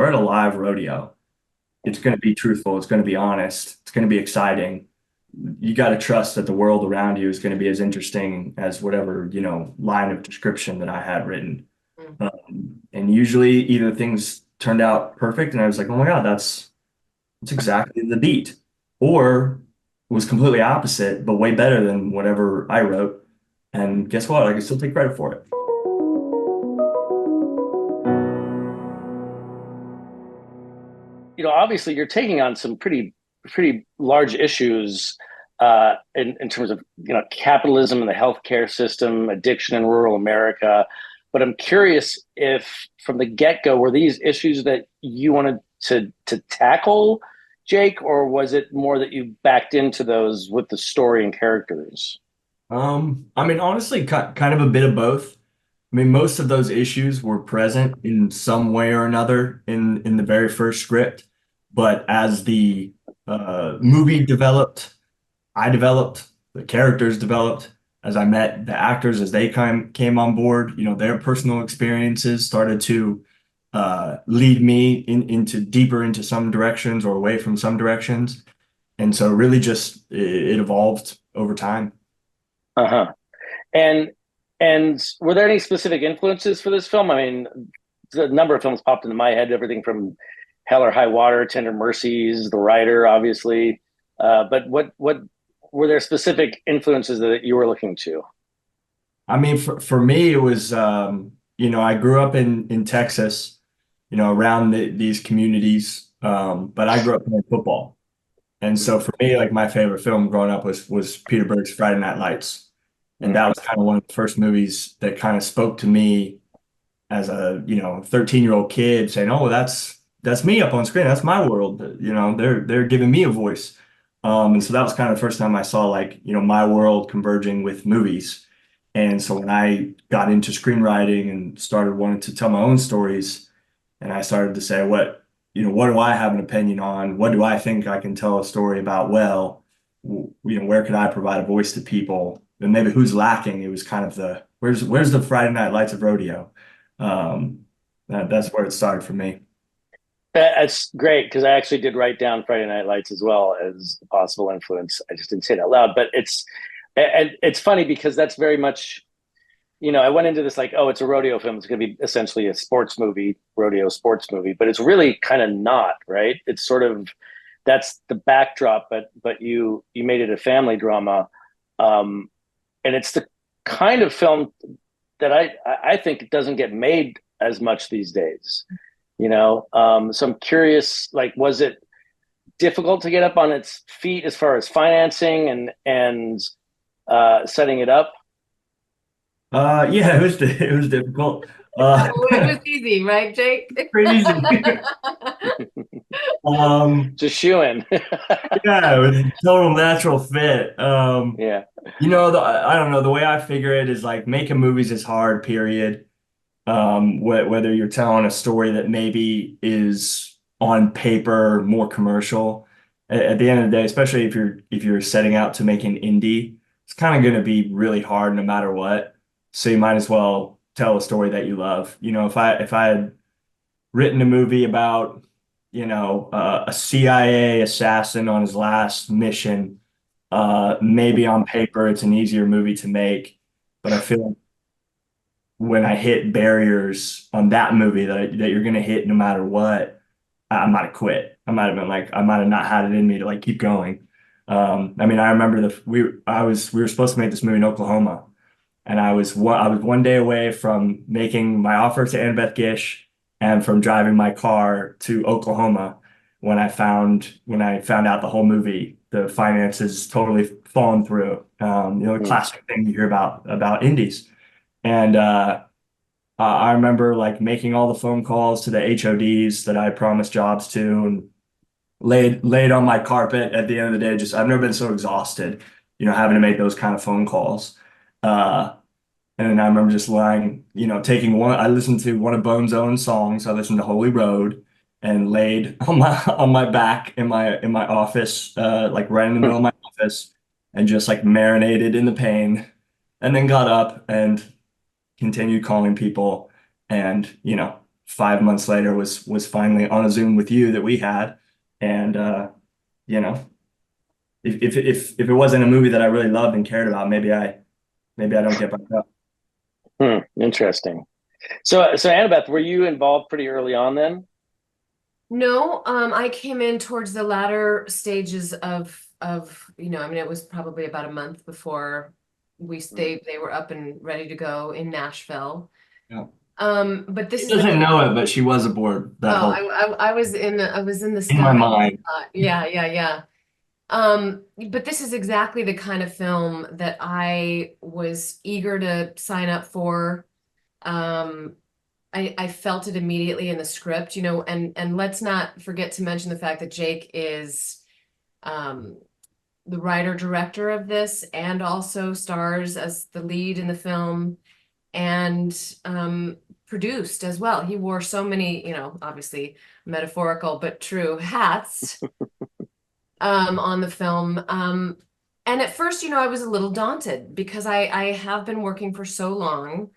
we're at a live rodeo. It's going to be truthful. It's going to be honest. It's going to be exciting. You got to trust that the world around you is going to be as interesting as whatever, line of description that I had written. And usually either things turned out perfect and I was like, oh my God, that's exactly the beat. Or it was completely opposite, but way better than whatever I wrote. And guess what? I can still take credit for it. Obviously you're taking on some pretty large issues in terms of capitalism and the healthcare system, addiction in rural America. But I'm curious if from the get-go were these issues that you wanted to tackle, Jake, or was it more that you backed into those with the story and characters? I mean, honestly, kind of a bit of both. I mean, most of those issues were present in some way or another in the very first script, but as the movie developed, I developed, the characters developed, as I met the actors as they came on board, their personal experiences started to lead me into deeper into some directions or away from some directions. And so really just it evolved over time. Uh-huh. And and were there any specific influences for this film? I mean, a number of films popped into my head, everything from Hell or High Water, Tender Mercies, The Writer, obviously. But what were there specific influences that you were looking to? I mean, for me, it was, I grew up in Texas, around these communities, but I grew up playing football. And so for me, like my favorite film growing up was Peter Berg's Friday Night Lights. And that was kind of one of the first movies that kind of spoke to me as a, 13-year-old kid saying, oh, that's me up on screen. That's my world. They're giving me a voice. And so that was kind of the first time I saw like, my world converging with movies. And so when I got into screenwriting and started wanting to tell my own stories, and I started to say, what do I have an opinion on? What do I think I can tell a story about? Well, where could I provide a voice to people? And maybe who's lacking? It was kind of where's the Friday Night Lights of rodeo? That's where it started for me. That's great because I actually did write down Friday Night Lights as well as a possible influence. I just didn't say it out loud, but it's funny because that's very much, I went into this like, oh, it's a rodeo film. It's going to be essentially a sports movie, rodeo sports movie, but it's really kind of not, right? It's sort of that's the backdrop, but you made it a family drama, and it's the kind of film that I think it doesn't get made as much these days. So I'm curious, like, was it difficult to get up on its feet as far as financing and setting it up? Yeah, it was difficult. It was easy, right, Jake? Pretty easy. Just shoe in. Yeah, it was a total natural fit. Yeah. I don't know, the way I figure it is like making movies is hard, period. Whether you're telling a story that maybe is on paper more commercial, at the end of the day, especially if you're setting out to make an indie, it's kind of going to be really hard no matter what. So you might as well tell a story that you love. If I had written a movie about, a CIA assassin on his last mission, maybe on paper it's an easier movie to make, but I feel like when I hit barriers on that movie that you're gonna hit no matter what, I might have quit. I might have been like, I might have not had it in me to like keep going. I mean, I remember we were supposed to make this movie in Oklahoma, and I was one day away from making my offer to Annabeth Gish and from driving my car to Oklahoma when I found out the whole movie, the finances totally fallen through. The classic thing you hear about indies. And I remember like making all the phone calls to the HODs that I promised jobs to and laid on my carpet at the end of the day. Just I've never been so exhausted, having to make those kind of phone calls. Uh, and then I remember just lying, taking one. I listened to one of Bone's own songs. I listened to Holy Road and laid on my back in my office, like right in the middle of my office, and just like marinated in the pain, and then got up and continued calling people and, 5 months later was finally on a Zoom with you that we had. And you know, if it wasn't a movie that I really loved and cared about, maybe I don't get back up. Interesting. So Annabeth, were you involved pretty early on then? No, I came in towards the latter stages of I mean, it was probably about a month before they were up and ready to go in Nashville. Yeah. But this She is the doesn't know it, but she was aboard that oh, whole I was in the in my sky. mind. Yeah, yeah, yeah. But this is exactly the kind of film that I was eager to sign up for. Um, I felt it immediately in the script, and let's not forget to mention the fact that Jake is um, the writer director of this and also stars as the lead in the film and produced as well. He wore so many, obviously metaphorical but true hats on the film. And at first, I was a little daunted because I have been working for so long,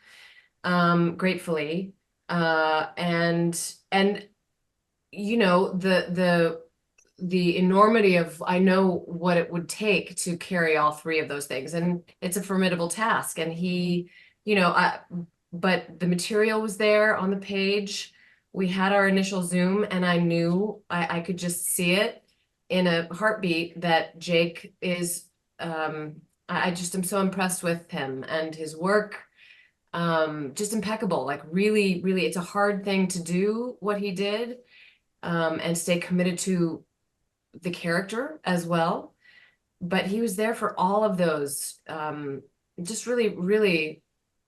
gratefully. And the enormity of I know what it would take to carry all three of those things, and it's a formidable task. And he, but the material was there on the page. We had our initial Zoom, and I knew I could just see it in a heartbeat that Jake is. I just am so impressed with him and his work. Just impeccable. Like really, really, it's a hard thing to do what he did, and stay committed to the character as well. But he was there for all of those. Just really, really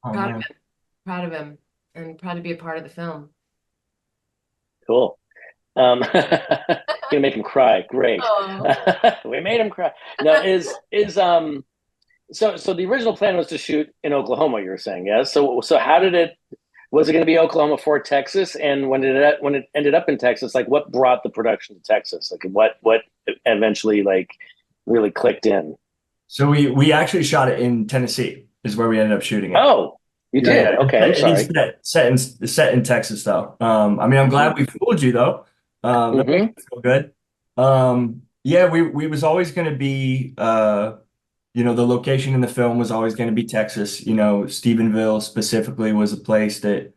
Oh proud of man. him, and proud to be a part of the film. Cool. Gonna make him cry. Great. Oh. We made him cry. No, so the original plan was to shoot in Oklahoma, you were saying, yes? So how did it was it going to be Oklahoma for Texas? And when it ended up in Texas, like what brought the production to Texas? Like what eventually like really clicked in? So we actually shot it in Tennessee is where we ended up shooting it. Oh, you Yeah, did. yeah. Okay, I'm It is sorry. set in Texas though. I mean, I'm glad we fooled you though. That makes Mm-hmm. me feel good. Yeah, we was always going to be the location in the film was always going to be Texas. Stephenville specifically was a place that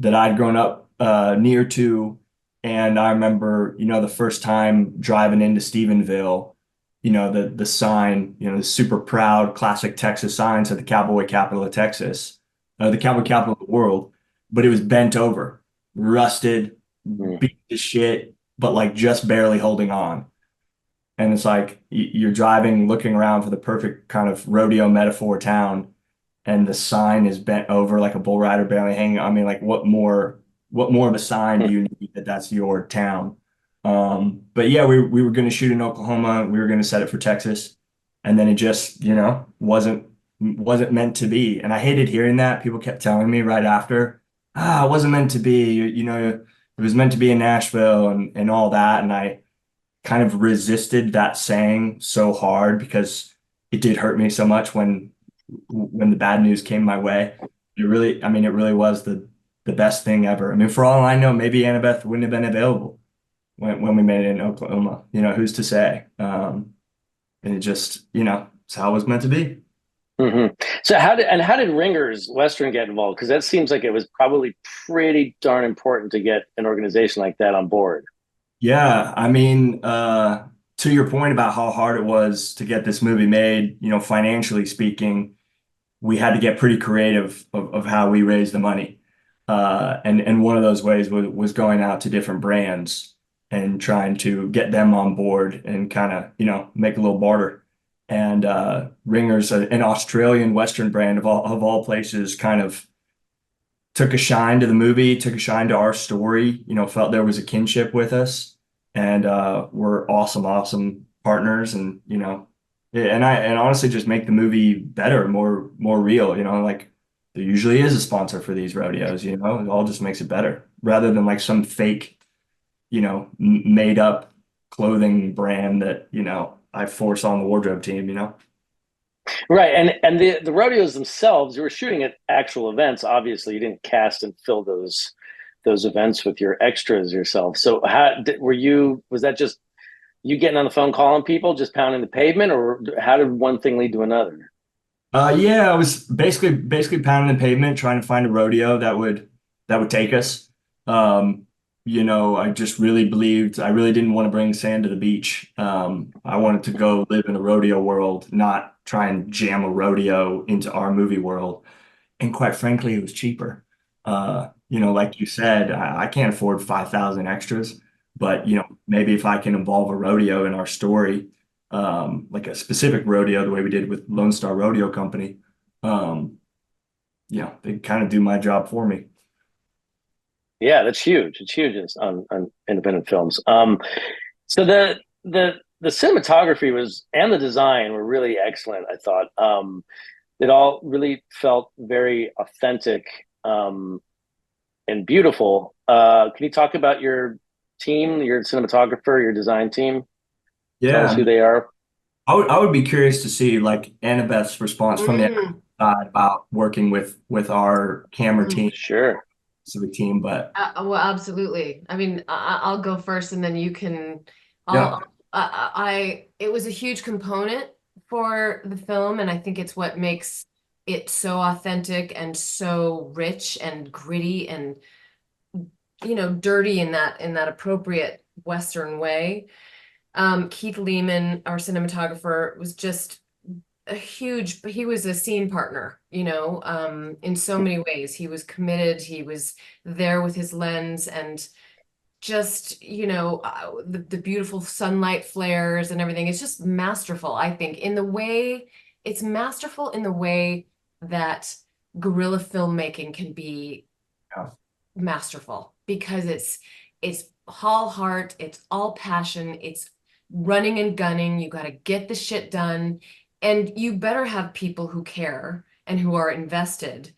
I'd grown up near to, and I remember the first time driving into Stephenville, the sign, the super proud classic Texas sign said the cowboy capital of Texas, the cowboy capital of the world, but it was bent over, rusted, beat to shit, but like just barely holding on. And it's like you're driving, looking around for the perfect kind of rodeo metaphor town, and the sign is bent over like a bull rider barely hanging. I mean, like what more of a sign do you need that that's your town? But yeah, we were going to shoot in Oklahoma. We were going to set it for Texas, and then it just wasn't meant to be. And I hated hearing that. People kept telling me right after, it wasn't meant to be. It was meant to be in Nashville and all that. And I kind of resisted that saying so hard because it did hurt me so much when the bad news came my way. It really was the best thing ever. I mean, for all I know, maybe Annabeth wouldn't have been available when we made it in Oklahoma. Who's to say? And it just, it's how it was meant to be. Mm-hmm. So how did Ringers Western get involved? Because that seems like it was probably pretty darn important to get an organization like that on board. Yeah, I mean, to your point about how hard it was to get this movie made, financially speaking, we had to get pretty creative of how we raised the money. And one of those ways was going out to different brands and trying to get them on board and kind of, make a little barter. And Ringers, an Australian Western brand of all places, kind of took a shine to the movie, took a shine to our story, felt there was a kinship with us, and we're awesome partners, and and honestly just make the movie better, more real, like there usually is a sponsor for these rodeos, it all just makes it better rather than like some fake, made up clothing brand that, I force on the wardrobe team. Right. And the rodeos themselves, you were shooting at actual events. Obviously, you didn't cast and fill those those events with your extras yourself. So was that just you getting on the phone calling people, just pounding the pavement, or how did one thing lead to another? Yeah, I was basically pounding the pavement, trying to find a rodeo that would take us. Um, I just really believed I really didn't want to bring sand to the beach. I wanted to go live in a rodeo world, not try and jam a rodeo into our movie world. And quite frankly, it was cheaper. Like you said, I can't afford 5,000 extras, but maybe if I can involve a rodeo in our story, like a specific rodeo, the way we did with Lone Star Rodeo Company, um, they kind of do my job for me. Yeah, that's huge. It's huge on independent films. So the cinematography was and the design were really excellent. I thought it all really felt very authentic and beautiful. Can you talk about your team, your cinematographer, your design team? Tell us Yeah, who they are. I would be curious to see like Annabeth's response from the Mm, side about working with our camera mm. team, Sure. specific team, but Well, absolutely. I mean, I'll go first, and then you can. yeah. It was a huge component for the film, and I think it's what makes it so authentic and so rich and gritty and dirty in that appropriate Western way. Keith Lehman, our cinematographer, was just he was a scene partner, in so many ways. He was committed, he was there with his lens, and just, the beautiful sunlight flares and everything. It's just masterful, I think, it's masterful in the way that guerrilla filmmaking can be Yeah. masterful, because it's all heart, it's all passion, it's running and gunning. You got to get the shit done, and you better have people who care and who are invested.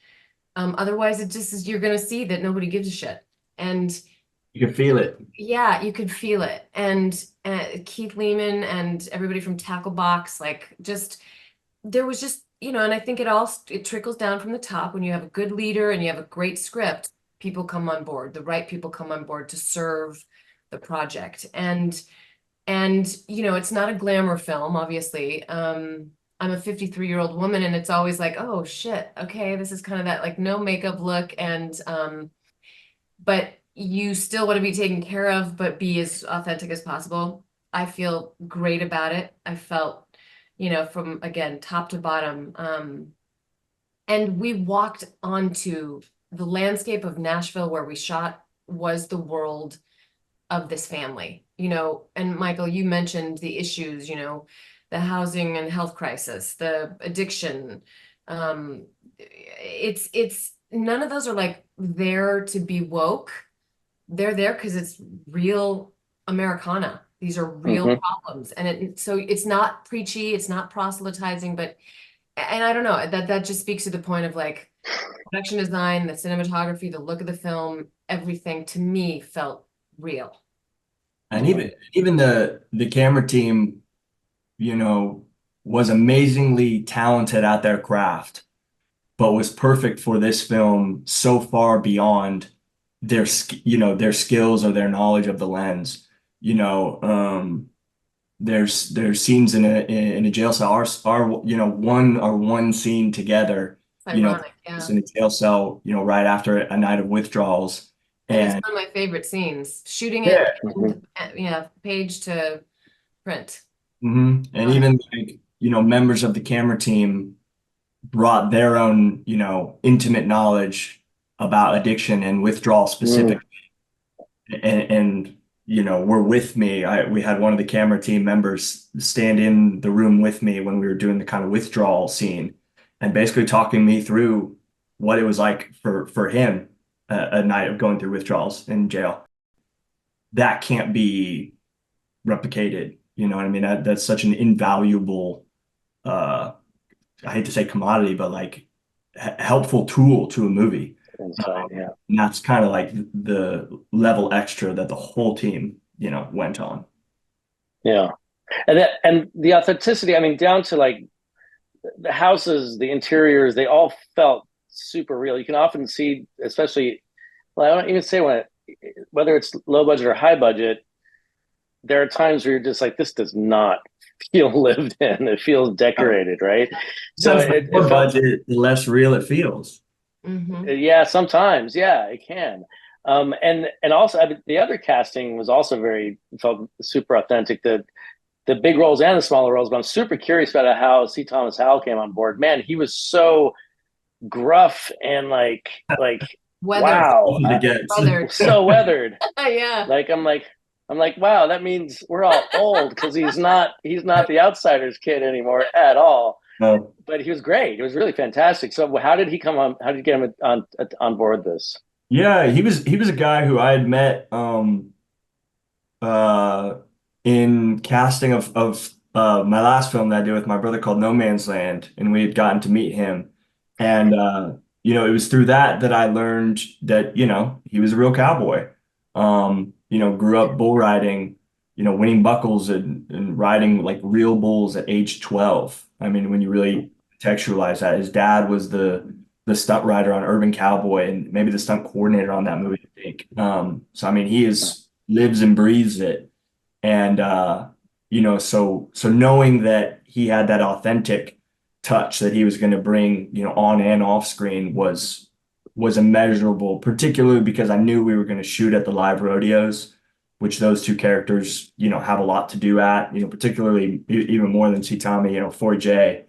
Otherwise, it just is, you're going to see that nobody gives a shit. And You can feel it. yeah, you could feel it. And Keith Lehman and everybody from Tackle Box, like, just there was just, and I think it trickles down from the top. When you have a good leader and you have a great script, people come on board, the right people come on board to serve the project. And it's not a glamour film, obviously. I'm a 53-year-old woman, and it's always like, oh shit, okay, this is kind of that like no makeup look, and but you still want to be taken care of, but be as authentic as possible. I feel great about it. I felt, from again, top to bottom. And we walked onto the landscape of Nashville where we shot was the world of this family, and Michael, you mentioned the issues, the housing and health crisis, the addiction. It's none of those are like there to be woke. They're there because it's real Americana. These are real Hmm. problems. So it's not preachy, it's not proselytizing, and I don't know, that just speaks to the point of like production design, the cinematography, the look of the film, everything to me felt real. And even the camera team, you know, was amazingly talented at their craft, but was perfect for this film so far beyond their skills or their knowledge of the lens. You know, there's scenes in a jail cell. Our one scene together, It's ironic, it's yeah. in a jail cell, right after a night of withdrawals. And it's And one of my favorite scenes. Shooting it, yeah. Hmm. yeah, page to print. And Love it. even like, members of the camera team brought their own, intimate knowledge about addiction and withdrawal Mm. specific. And were with me. We had one of the camera team members stand in the room with me when we were doing the kind of withdrawal scene and basically talking me through what it was like for him a night of going through withdrawals in jail. That can't be replicated. You know what I mean? That's such an invaluable, uh, I hate to say commodity, but like helpful tool to a movie. Insight, yeah. And that's kind of like the level extra that the whole team, went on. Yeah. And the authenticity, I mean, down to like the houses, the interiors, they all felt super real. You can often see, especially well, I don't even say whether it's low budget or high budget, there are times where you're just like, this does not feel lived in. It feels decorated, right? So Sometimes the it more felt, budget, the less real it feels. Hmm. yeah, sometimes, yeah, it can. And also the other casting was also very felt super authentic. The big roles and the smaller roles, but I'm super curious about how C. Thomas Howell came on board. Man, he was so gruff and like Weathered, wow, Easy to get. weathered. so weathered. Yeah. Like I'm like wow, that means we're all old because he's not the outsider's kid anymore at all. No. But he was great. It was really fantastic. So how did he come on? How did you get him on board this? Yeah, he was a guy who I had met uh in casting of my last film that I did with my brother called No Man's Land, and we had gotten to meet him. And it was through that I learned that, he was a real cowboy. Grew up bull riding, winning buckles and riding like real bulls at age 12. I mean, when you really contextualize that, his dad was the stunt rider on Urban Cowboy and maybe the stunt coordinator on that movie, I think. So I mean, he is lives and breathes it. And so knowing that he had that authentic touch that he was going to bring, on and off screen was immeasurable, particularly because I knew we were going to shoot at the live rodeos, which those two characters, have a lot to do at, particularly even more than Chitami, 4J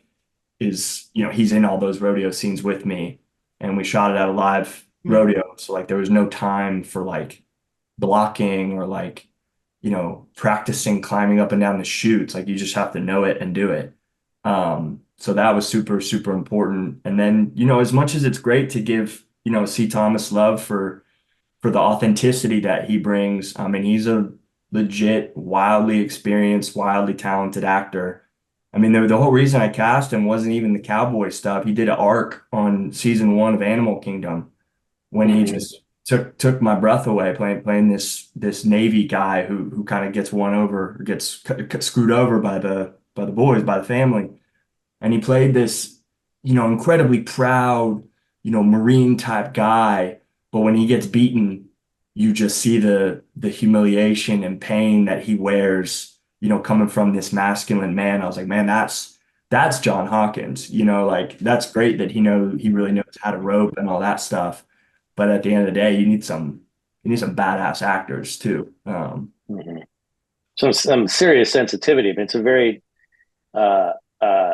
is, he's in all those rodeo scenes with me, and we shot it at a live rodeo. So like there was no time for like blocking or like, practicing climbing up and down the chutes. Like you just have to know it and do it. So that was super, super important. And then, as much as it's great to give, C. Thomas love for the authenticity that he brings. I mean, he's a legit, wildly experienced, wildly talented actor. I mean, the whole reason I cast him wasn't even the cowboy stuff. He did an arc on season 1 of Animal Kingdom when he Mm-hmm. just took my breath away playing this Navy guy who kind of gets won over, or gets screwed over by the boys, by the family. And he played this, incredibly proud, Marine type guy. But when he gets beaten, you just see the humiliation and pain that he wears, coming from this masculine man. I was like, man, that's John Hawkins. Like that's great that he really knows how to rope and all that stuff. But at the end of the day, you need some badass actors too. Mm-hmm. Some serious sensitivity. I mean, it's a very uh, uh,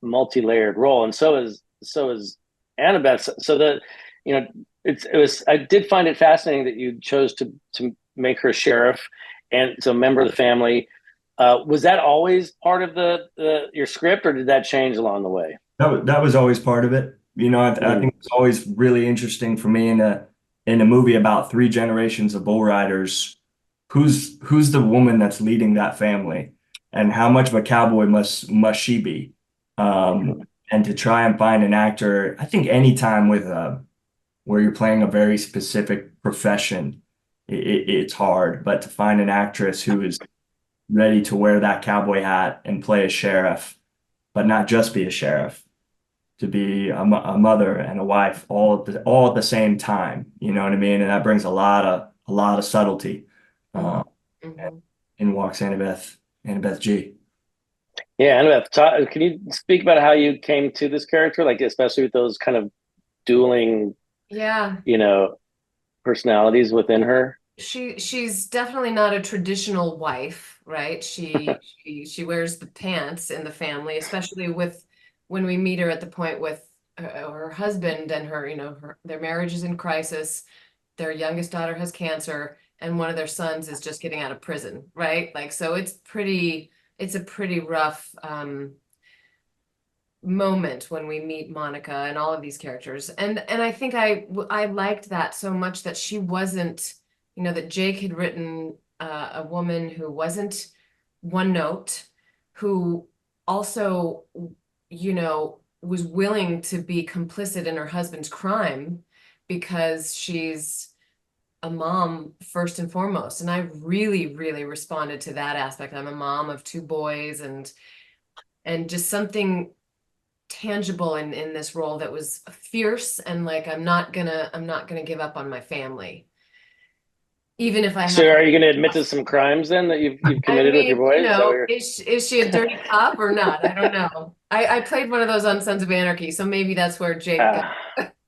multi-layered role, and so is Annabeth. So that it was. I did find it fascinating that you chose to make her sheriff, and so a member of the family. Was that always part of your script, or did that change along the way? That was always part of it. I Mm, think it's always really interesting for me in a movie about 3 generations of bull riders, who's the woman that's leading that family, and how much of a cowboy must she be? mhm, And to try and find an actor, I think anytime with where you're playing a very specific profession, it's hard. But to find an actress who is ready to wear that cowboy hat and play a sheriff, but not just be a sheriff, to be a mother and a wife all at the same time. You know what I mean? And that brings a lot of subtlety. Hmm. Uh, Hmm. in walks Annabeth G. yeah, Annabeth, can you speak about how you came to this character, like especially with those kind of dueling, Yeah. you know, personalities within her? She's definitely not a traditional wife, right? She wears the pants in the family, especially with when we meet her at the point with her husband and their marriage is in crisis. Their youngest daughter has cancer, and one of their sons is just getting out of prison, right? Like, so it's a pretty rough moment when we meet Monica and all of these characters. And I think I liked that so much that she wasn't, that Jake had written a woman who wasn't one note, who also, was willing to be complicit in her husband's crime because she's a mom first and foremost. And I really, really responded to that aspect. I'm a mom of 2 boys, and just something tangible in this role that was fierce and like I'm not gonna give up on my family, even if I So have. are you going to admit to some crimes then that you've I committed with your mean, boys? Is that what you're... is she a dirty cop or not? I don't know. I played one of those on Sons of Anarchy, so maybe that's where Jake got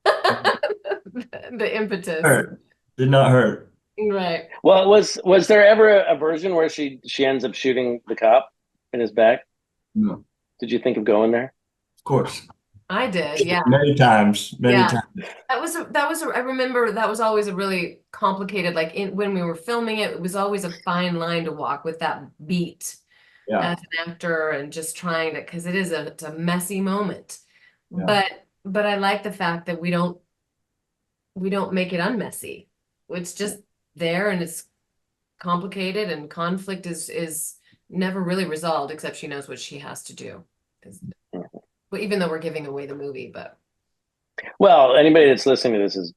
the impetus. Hurt. Did not hurt. Right. Well, was there ever a version where she ends up shooting the cop in his back? No, Did you think of going there? of course. I did, yeah. Many times, many Yeah. times. I remember that was always a really complicated, like when we were filming it, it was always a fine line to walk with that beat Yeah, as an actor and just trying to, because it's a messy moment. yeah. But I like the fact that we don't make it unmessy. It's just there and it's complicated and conflict is never really resolved except she knows what she has to do. 'Cause- Well, even though we're giving away the movie, but Well, anybody that's listening to this is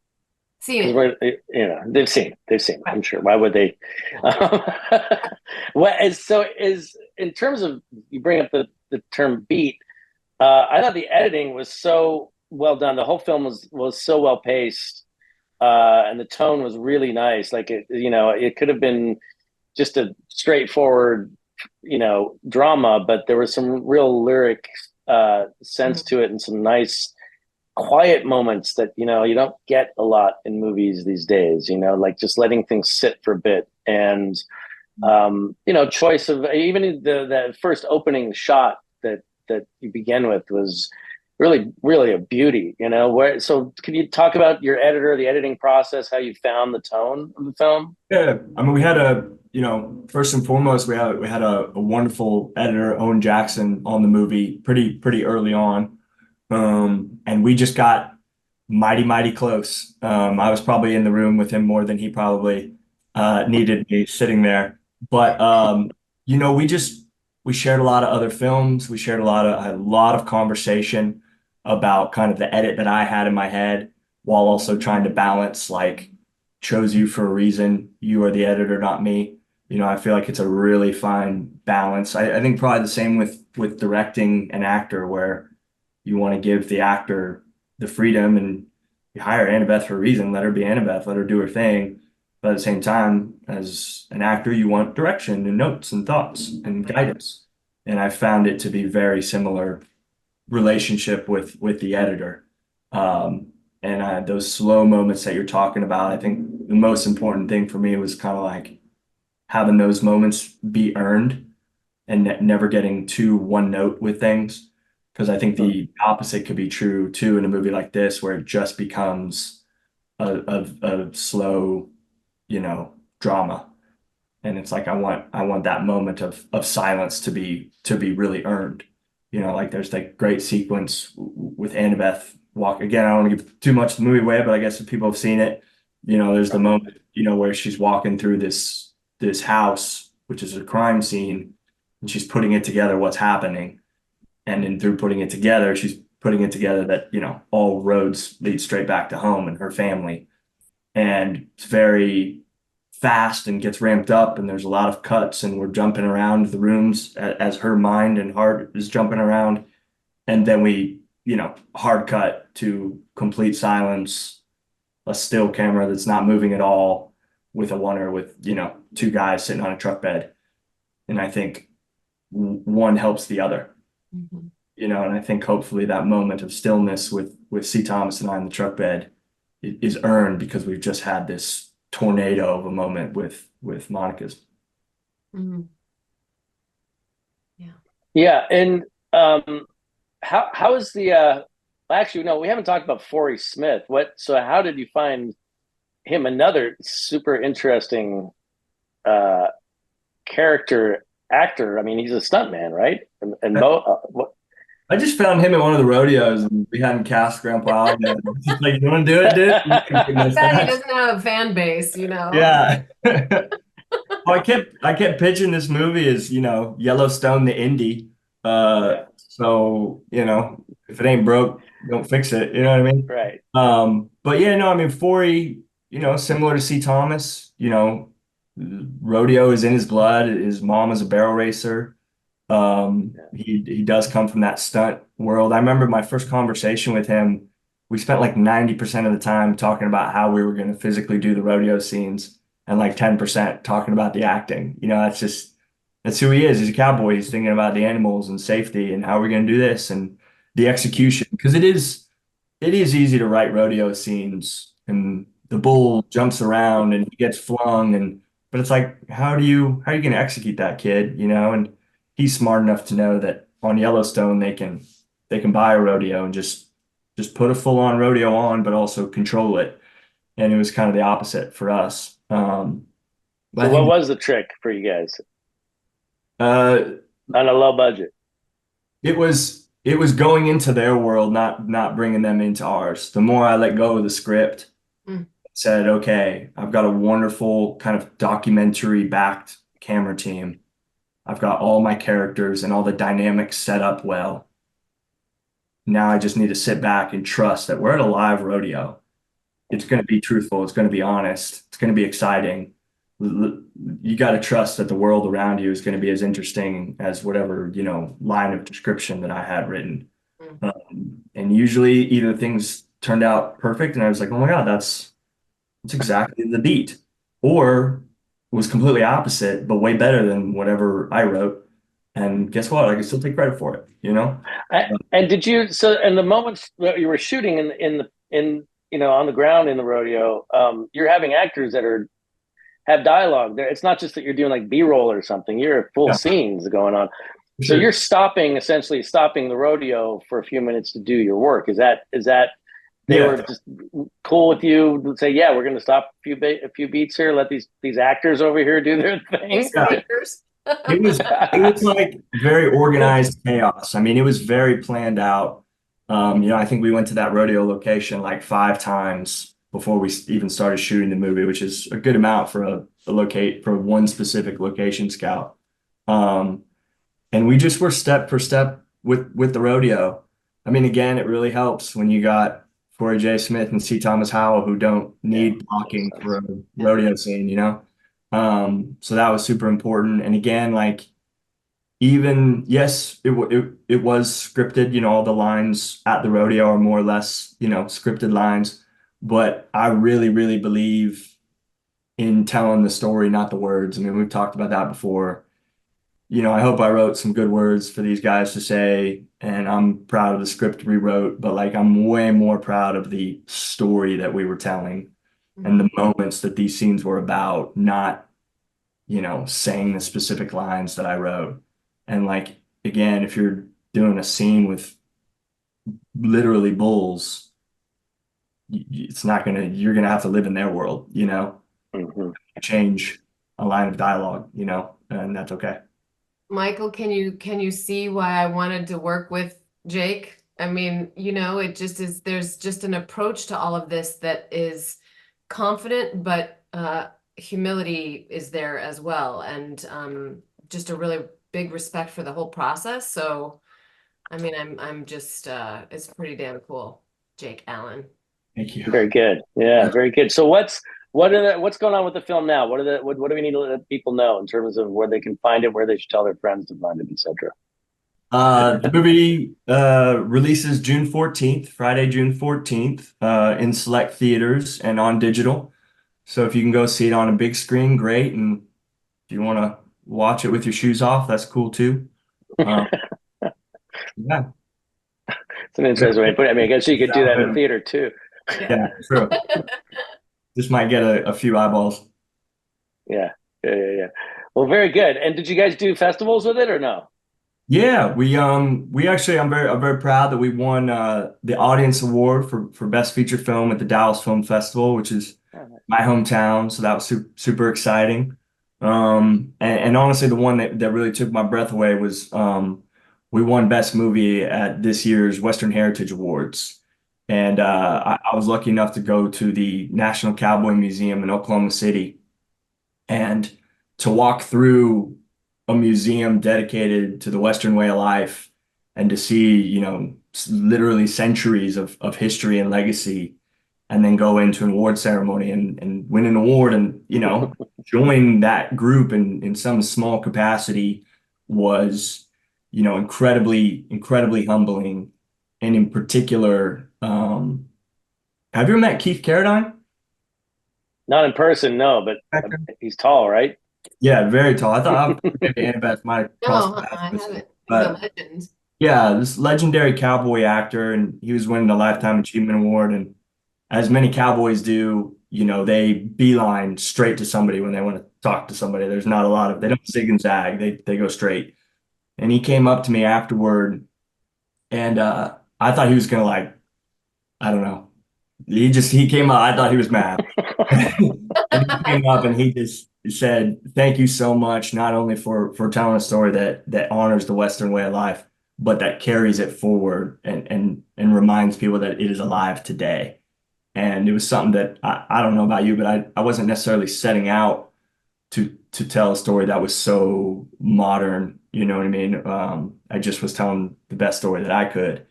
seeing because it. we're, they've seen it. I'm sure. Why would they? Yeah. What is so is in terms of you bring up the term beat. I thought the editing was so well done. The whole film was so well paced, and the tone was really nice. Like it could have been just a straightforward, drama, but there was some real lyric sense to it and some nice quiet moments that you don't get a lot in movies these days, like just letting things sit for a bit. And choice of even the first opening shot that you begin with was really really a beauty. So can you talk about your editor, the editing process, how you found the tone of the film? Yeah, I mean, we had first and foremost, we had a wonderful editor, Owen Jackson, on the movie pretty early on. And we just got mighty close. I was probably in the room with him more than he probably needed me sitting there. But we shared a lot of other films. We shared a lot of conversation about kind of the edit that I had in my head, while also trying to balance like chose you for a reason. You are the editor, not me. I feel like it's a really fine balance. I think probably the same with directing an actor, where you want to give the actor the freedom, and you hire Annabeth for a reason. Let her be Annabeth, let her do her thing. But at the same time, as an actor, you want direction and notes and thoughts and guidance. And I found it to be very similar relationship with the editor. And those slow moments that you're talking about, I think the most important thing for me was kind of like having those moments be earned and never getting too one note with things. Because I think the opposite could be true too in a movie like this, where it just becomes a slow, drama. And it's like I want that moment of silence to be really earned. Like there's that great sequence with Annabeth walk again. I don't want to give too much of the movie away, but I guess if people have seen it, there's the moment, where she's walking through this house, which is a crime scene, and she's putting it together what's happening. And then through putting it together, she's putting it together that, all roads lead straight back to home and her family. And it's very fast and gets ramped up, and there's a lot of cuts, and we're jumping around the rooms as her mind and heart is jumping around. And then we, hard cut to complete silence, a still camera that's not moving at all, with a oneer with, two guys sitting on a truck bed. And I think one helps the other. Mhm. And I think hopefully that moment of stillness with C. Thomas and I on the truck bed is earned, because we've just had this tornado of a moment with Monica's. Mhm. Yeah. Yeah, and how is the actually no, we haven't talked about Forrest Smith. So how did you find him? Another super interesting character actor. I mean, he's a stuntman, right? And what? I just found him at one of the rodeos, and we hadn't cast Grandpa out yet. He's like, "You want to do it, dude?" I'm like, I "Goodness, bet he that's-" doesn't have a fan base. Yeah. Well, I kept pitching this movie as, Yellowstone the indie. So, if it ain't broke, don't fix it. You know what I mean? Right. But yeah, no, I mean, Forey, similar to C. Thomas, rodeo is in his blood. His mom is a barrel racer. He does come from that stunt world. I remember my first conversation with him, we spent like 90% of the time talking about how we were going to physically do the rodeo scenes and like 10% talking about the acting. You know, that's who he is. He's a cowboy. He's thinking about the animals and safety and how we're going to do this and the execution. Because it is easy to write rodeo scenes and the bull jumps around and he gets flung but it's like how are you going to execute that kid, you know? And he's smart enough to know that on Yellowstone they can buy a rodeo and just put a full-on rodeo on, but also control it. And it was kind of the opposite for us. But So I what think was the trick for you guys uh, on a low budget? it was going into their world, not bringing them into ours. The more I let go of the script, Mm. said, okay, I've got a wonderful kind of documentary backed camera team. I've got all my characters and all the dynamics set up well. Now I just need to sit back and trust that we're at a live rodeo. It's going to be truthful. It's going to be honest. It's going to be exciting. You got to trust that the world around you is going to be as interesting as whatever, line of description that I had written. Mm. And usually either things turned out perfect and I was like, oh my God, that's exactly the beat. Or was completely opposite, but way better than whatever I wrote. And guess what? I can still take credit for it, you know? And did you so in the moments that you were shooting in on the ground in the rodeo, you're having actors that have dialogue there. It's not just that you're doing like B-roll or something. You're full Yeah, scenes going on. for So you're sure. essentially stopping the rodeo for a few minutes to do your work. Is that they Yeah, were just cool with you to say, yeah, we're going to stop a few beats here, let these actors over here do their thing? yeah. Pacemakers. It was like very organized chaos. I mean, it was very planned out. I think we went to that rodeo location like 5 times before we even started shooting the movie, which is a good amount for for one specific location scout. Um, and we just were step for step with the rodeo. I mean, again, it really helps when you got Corey J. Smith and C. Thomas Howell who don't Yeah, need makes blocking for sense. a Yeah. rodeo scene, you know? So that was super important. And again, like even yes, it was scripted, all the lines at the rodeo are more or less, scripted lines, but I really, really believe in telling the story, not the words. I mean, we've talked about that before. I hope I wrote some good words for these guys to say, and I'm proud of the script we wrote, but like I'm way more proud of the story that we were telling and Mhm. the moments that these scenes were about, not, saying the specific lines that I wrote. And like, again, if you're doing a scene with literally bulls, it's not gonna, you're gonna have to live in their world, Mhm. change a line of dialogue, and that's okay. Michael, can you see why I wanted to work with Jake? I mean, it just is, there's just an approach to all of this that is confident, but humility is there as well, and just a really big respect for the whole process. So, I mean, I'm just it's pretty damn cool, Jake Allyn. Thank you. Very good. Yeah, very good. So what's going on with the film now? What do we need to let people know in terms of where they can find it, where they should tell their friends to find it, etc. The movie releases June 14th, Friday, June 14th, in select theaters and on digital. So if you can go see it on a big screen, great. And if you want to watch it with your shoes off, that's cool too. Um, yeah. It's an interesting way to put it. I mean, I guess you could do that in the theater too. Yeah. Yeah, true. This might get a few eyeballs. Yeah, yeah. Well, very good. And did you guys do festivals with it or no? Yeah, we actually I'm very proud that we won the audience award for best feature film at the Dallas Film Festival, which is Oh, my hometown. So that was super exciting. And honestly, the one that really took my breath away was we won best movie at this year's Western Heritage Awards. And I was lucky enough to go to the National Cowboy Museum in Oklahoma City and to walk through a museum dedicated to the Western way of life and to see, literally centuries of history and legacy, and then go into an award ceremony and win an award and, join that group in some small capacity was incredibly humbling. And in particular, have you ever met Keith Carradine? Not in person, no, but he's tall, right? Yeah, very tall. I thought maybe Annabeth might have crossed No, paths I with him. haven't. He's a But legend. yeah, this legendary cowboy actor, and he was winning the Lifetime Achievement Award. And as many cowboys do, they beeline straight to somebody when they want to talk to somebody. There's not a lot of, they don't zig and zag, they go straight. And he came up to me afterward, and I thought he was gonna like, I don't know. He came up, I thought he was mad. And he came up and he just said, "Thank you so much, not only for telling a story that honors the Western way of life, but that carries it forward and reminds people that it is alive today." And it was something that I don't know about you, but I wasn't necessarily setting out to tell a story that was so modern. You know what I mean? I just was telling the best story that I could.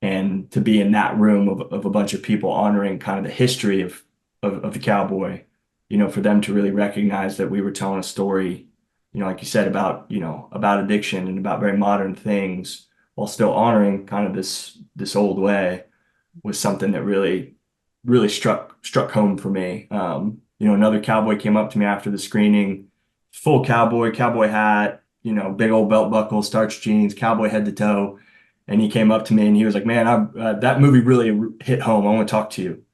And to be in that room of a bunch of people honoring kind of the history of the cowboy, for them to really recognize that we were telling a story, like you said, about addiction and about very modern things while still honoring kind of this old way, was something that really struck home for me. Another cowboy came up to me after the screening, full cowboy hat, big old belt buckle, starched jeans, cowboy head to toe. And he came up to me and he was like, "Man, that movie really hit home. I want to talk to you."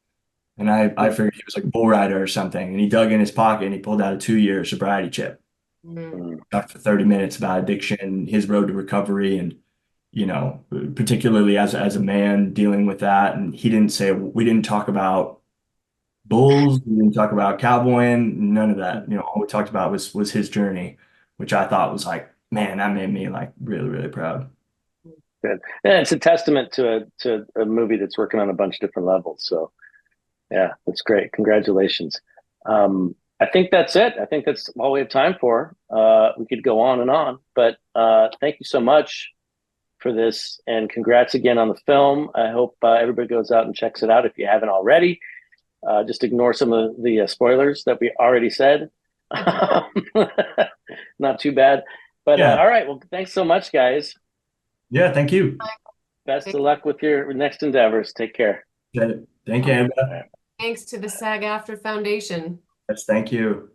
And I figured he was like a bull rider or something. And he dug in his pocket and he pulled out a 2-year sobriety chip. Mm. Talked for 30 minutes about addiction, his road to recovery, and particularly as a man dealing with that. And we didn't talk about bulls, we didn't talk about cowboying, none of that. All we talked about was his journey, which I thought was like, man, that made me like really proud. Good. Yeah, it's a testament to a movie that's working on a bunch of different levels. So yeah, that's great. Congratulations. I think that's it. I think that's all we have time for. We could go on and on, but thank you so much for this, and congrats again on the film. I hope everybody goes out and checks it out if you haven't already. Just ignore some of the spoilers that we already said. Not too bad. But Yeah. all right. Well, thanks so much, guys. Yeah, thank you. Best of luck with your next endeavors. Take care. Thank you, Annabeth. Thanks to the SAG-AFTRA Foundation. Yes, thank you.